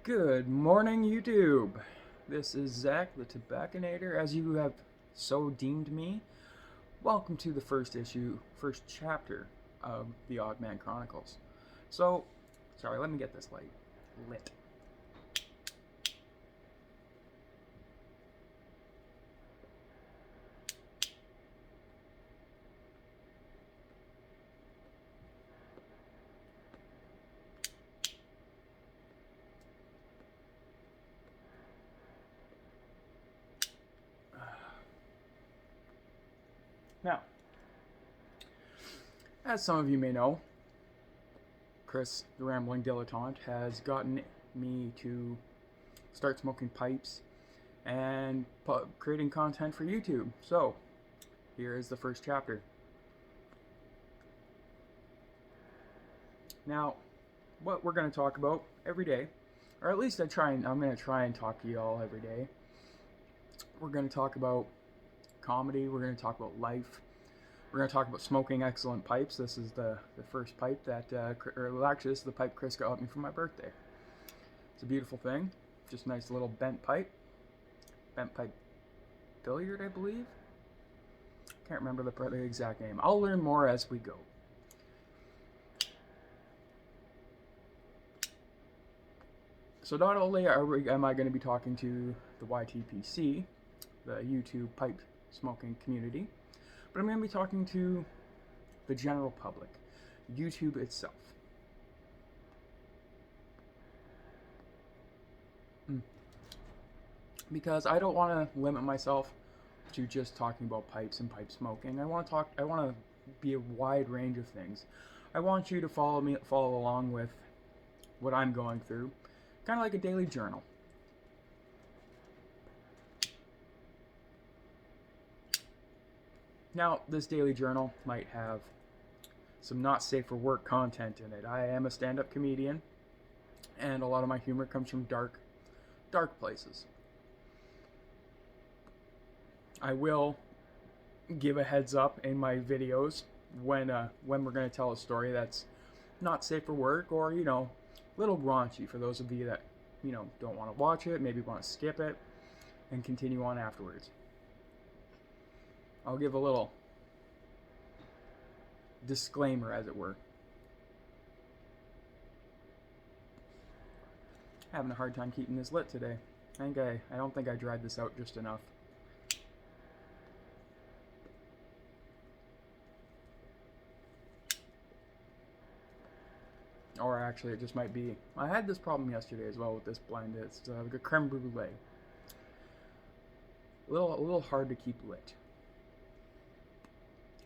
Good morning, YouTube. This is Zach, the Tobaccinator, as you have so deemed me. Welcome to the first chapter of the Odd Man Chronicles. Sorry, let me get this light lit. Now, as some of you may know, Chris, the Rambling Dilettante, has gotten me to start smoking pipes and creating content for YouTube. So, here is the first chapter. Now, what we're going to talk about every day, or at least I'm going to try and talk to y'all every day. We're going to talk about comedy, we're going to talk about life, we're going to talk about smoking excellent pipes. This is the first pipe that, actually this is the pipe Chris got me for my birthday. It's a beautiful thing, just a nice little bent pipe billiard, I believe. Can't remember the exact name. I'll learn more as we go. So not only am I going to be talking to the YTPC, the YouTube pipe smoking community, but I'm going to be talking to the general public, YouTube itself. Because I don't want to limit myself to just talking about pipes and pipe smoking. I want to be a wide range of things. I want you to follow along with what I'm going through, kind of like a daily journal. Now, this daily journal might have some not safe for work content in it. I am a stand-up comedian, and a lot of my humor comes from dark places. I will give a heads up in my videos when we're going to tell a story that's not safe for work, or a little raunchy for those of you that don't want to watch it, maybe want to skip it and continue on afterwards. I'll give a little disclaimer, as it were. Having a hard time keeping this lit today. I don't think I dried this out just enough. Or actually, it just might be. I had this problem yesterday as well with this blend. It's like a creme brulee. A little hard to keep lit.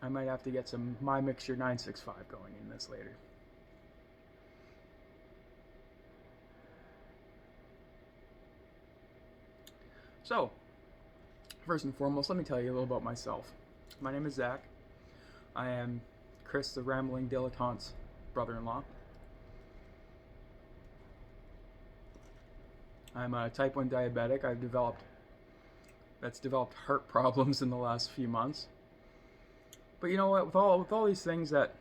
I might have to get some My Mixture 965 going in this later. So, first and foremost, let me tell you a little about myself. My name is Zach. I am Chris, the Rambling Dilettante's brother-in-law. I'm a type 1 diabetic. That's developed heart problems in the last few months. But you know what? With all these things that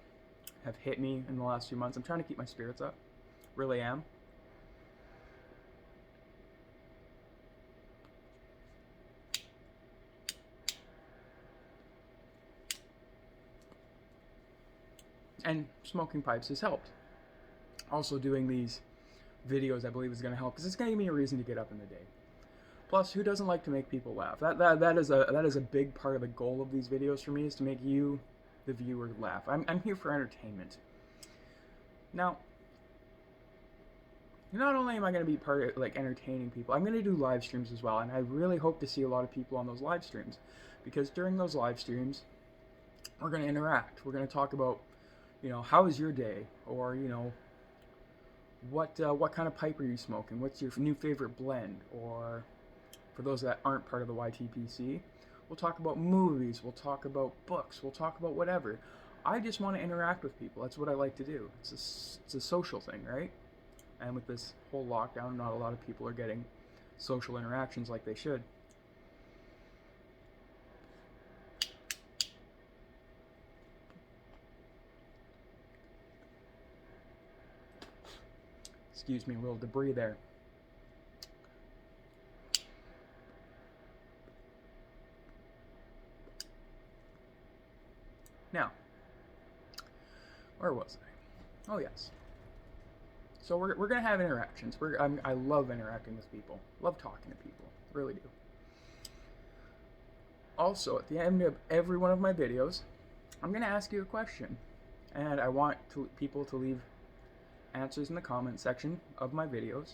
have hit me in the last few months, I'm trying to keep my spirits up. Really am. And smoking pipes has helped. Also, doing these videos, I believe, is going to help, because it's going to give me a reason to get up in the day. Plus, who doesn't like to make people laugh? That is a big part of the goal of these videos for me, is to make you, the viewer, laugh. I'm here for entertainment. Now, not only am I going to be part of entertaining people, I'm going to do live streams as well, and I really hope to see a lot of people on those live streams, because during those live streams, we're going to interact. We're going to talk about, how was your day, or what kind of pipe are you smoking? What's your new favorite blend? Or for those that aren't part of the YTPC, we'll talk about movies, we'll talk about books, we'll talk about whatever. I just want to interact with people. That's what I like to do. It's a social thing, right? And with this whole lockdown, not a lot of people are getting social interactions like they should. Excuse me, a little debris there. Where was I? Oh yes. So we're gonna have interactions. I love interacting with people. Love talking to people. Really do. Also, at the end of every one of my videos, I'm gonna ask you a question, and I want people to leave answers in the comment section of my videos,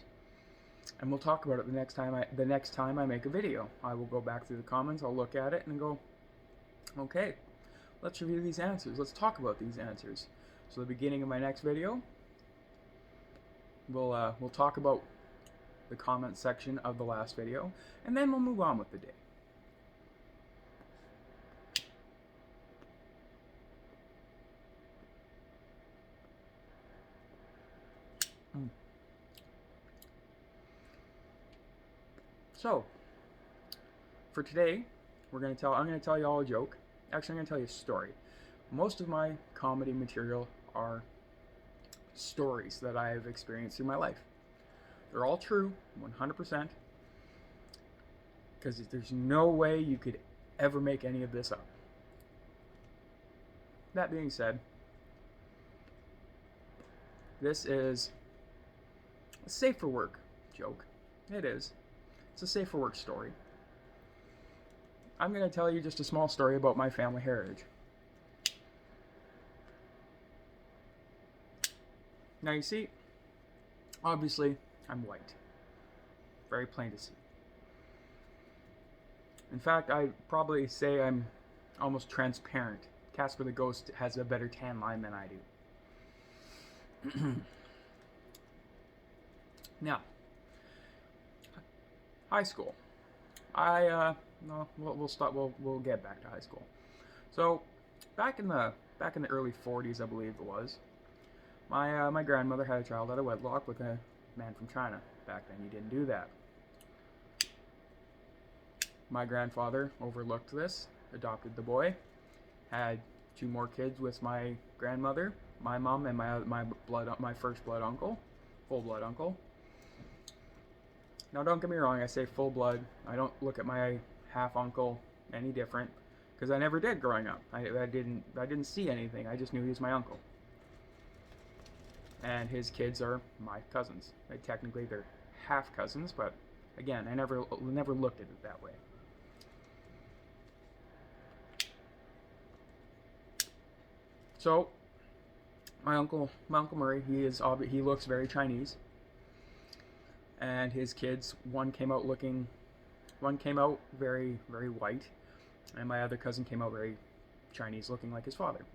and we'll talk about it the next time I make a video. I will go back through the comments. I'll look at it and go, okay, let's review these answers. Let's talk about these answers. So the beginning of my next video, we'll talk about the comment section of the last video, and then we'll move on with the day. So, for today, I'm going to tell you all a joke. Actually, I'm going to tell you a story. Most of my comedy material are stories that I have experienced through my life. They're all true, 100%, because there's no way you could ever make any of this up. That being said, this is a safe for work joke. It is. It's a safe for work story. I'm going to tell you just a small story about my family heritage. Now you see, obviously, I'm white. Very plain to see. In fact, I'd probably say I'm almost transparent. Casper the Ghost has a better tan line than I do. Now, high school. We'll get back to high school. So, back in the early 40s, I believe it was. My grandmother had a child out of wedlock with a man from China. Back then, you didn't do that. My grandfather overlooked this, adopted the boy, had 2 more kids with my grandmother, my mom, and my first blood uncle, full blood uncle. Now, don't get me wrong, I say full blood. I don't look at my half uncle any different, because I never did growing up. I didn't see anything. I just knew he was my uncle. And his kids are my cousins. Technically, they're half cousins, but again, I never looked at it that way. So, my uncle Murray, he looks very Chinese. And his kids, one came out very, very white, and my other cousin came out very Chinese, looking like his father.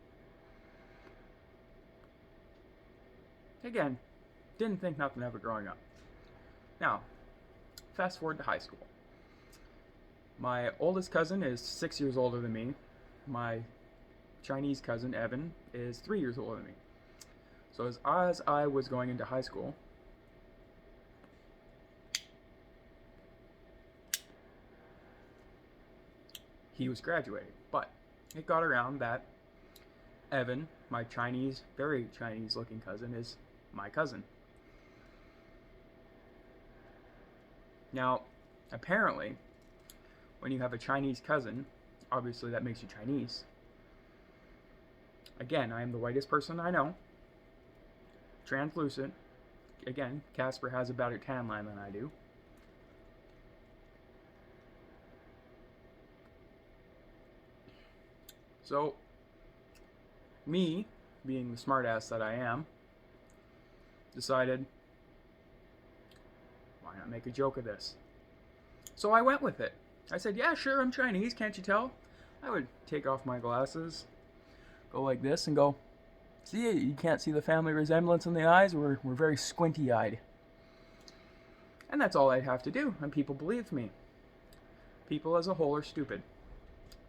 Again, didn't think nothing of it growing up. Now, fast forward to high school. My oldest cousin is 6 years older than me. My Chinese cousin, Evan, is 3 years older than me. So as I was going into high school, he was graduating. But it got around that Evan, my Chinese, very Chinese looking cousin, is my cousin. Now, apparently, when you have a Chinese cousin, obviously that makes you Chinese. Again, I am the whitest person I know. Translucent. Again, Casper has a better tan line than I do. So, me, being the smartass that I am, decided, why not make a joke of this? So I went with it. I said, yeah, sure, I'm Chinese, can't you tell? I would take off my glasses, go like this, and go, see, you can't see the family resemblance in the eyes, we're very squinty-eyed. And that's all I'd have to do, and people believed me. People as a whole are stupid.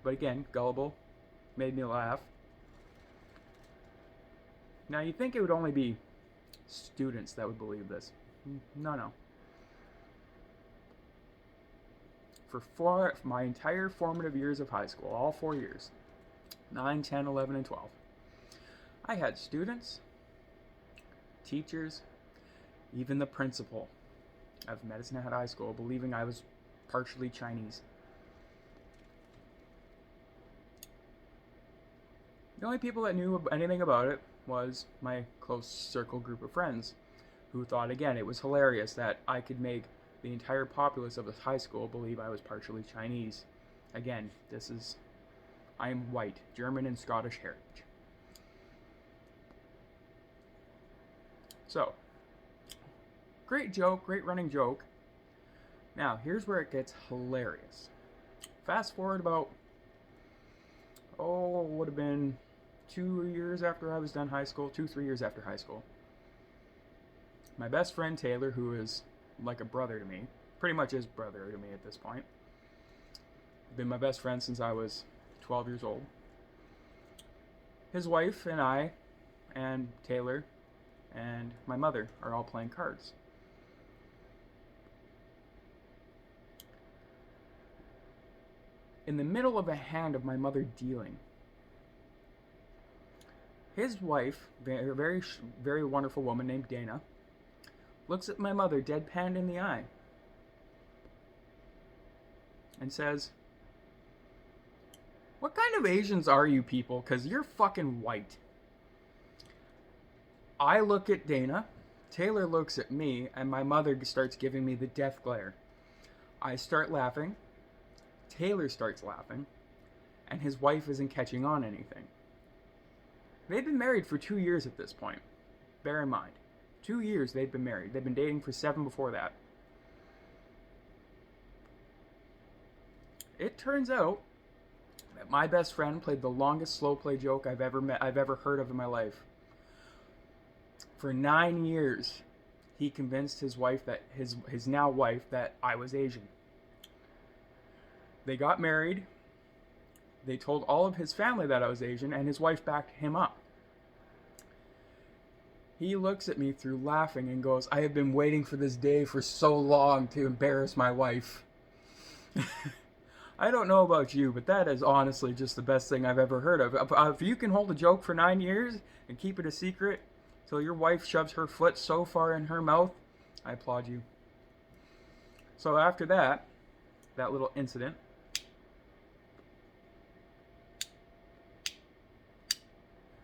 But again, gullible, made me laugh. Now, you'd think it would only be students that would believe this. No. For my entire formative years of high school, all 4 years, 9, 10, 11, and 12, I had students, teachers, even the principal of Medicine Hat High School believing I was partially Chinese. The only people that knew anything about it was my close circle group of friends who thought, again, it was hilarious that I could make the entire populace of this high school believe I was partially Chinese. Again, I am white, German and Scottish heritage. So, great joke, great running joke. Now, here's where it gets hilarious. Fast forward about, would have been 2 years after I was done high school, 3 years after high school. My best friend Taylor, who is like a brother to me, pretty much is brother to me at this point, been my best friend since I was 12 years old. His wife and I, and Taylor, and my mother are all playing cards. In the middle of a hand of my mother dealing, his wife, a very, very wonderful woman named Dana, looks at my mother deadpan in the eye and says, "What kind of Asians are you people? 'Cause you're fucking white." I look at Dana, Taylor looks at me, and my mother starts giving me the death glare. I start laughing, Taylor starts laughing, and his wife isn't catching on anything. They've been married for 2 years at this point. Bear in mind, 2 years they've been married. They've been dating for 7 before that. It turns out that my best friend played the longest slow play joke I've ever heard of in my life. For 9 years, he convinced his wife that his now wife that I was Asian. They got married. They told all of his family that I was Asian, and his wife backed him up. He looks at me through laughing and goes, "I have been waiting for this day for so long to embarrass my wife." I don't know about you, but that is honestly just the best thing I've ever heard of. If you can hold a joke for 9 years and keep it a secret till your wife shoves her foot so far in her mouth, I applaud you. So after that little incident,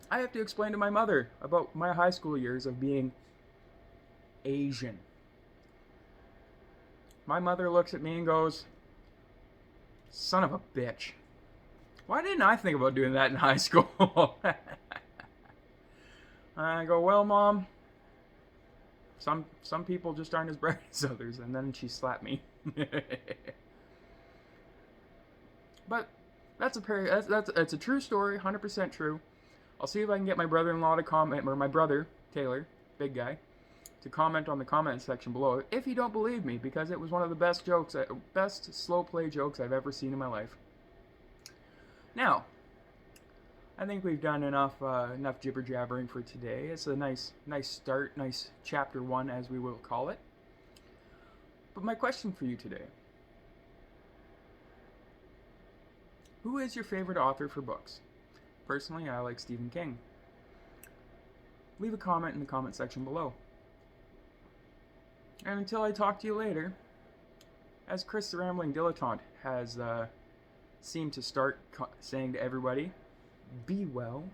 I have to explain to my mother about my high school years of being Asian. My mother looks at me and goes, "Son of a bitch. Why didn't I think about doing that in high school?" I go, "Well, Mom, some people just aren't as bright as others." And then she slapped me. But that's a true story, 100% true. I'll see if I can get my brother-in-law to comment, or my brother, Taylor, big guy, to comment on the comment section below if you don't believe me, because it was one of the best slow play jokes I've ever seen in my life. Now, I think we've done enough jibber jabbering for today. It's a nice start, nice chapter 1, as we will call it. But my question for you today: who is your favorite author for books? Personally, I like Stephen King. Leave a comment in the comment section below. And until I talk to you later, as Chris the Rambling Dilettante has seemed to start saying to everybody, be well,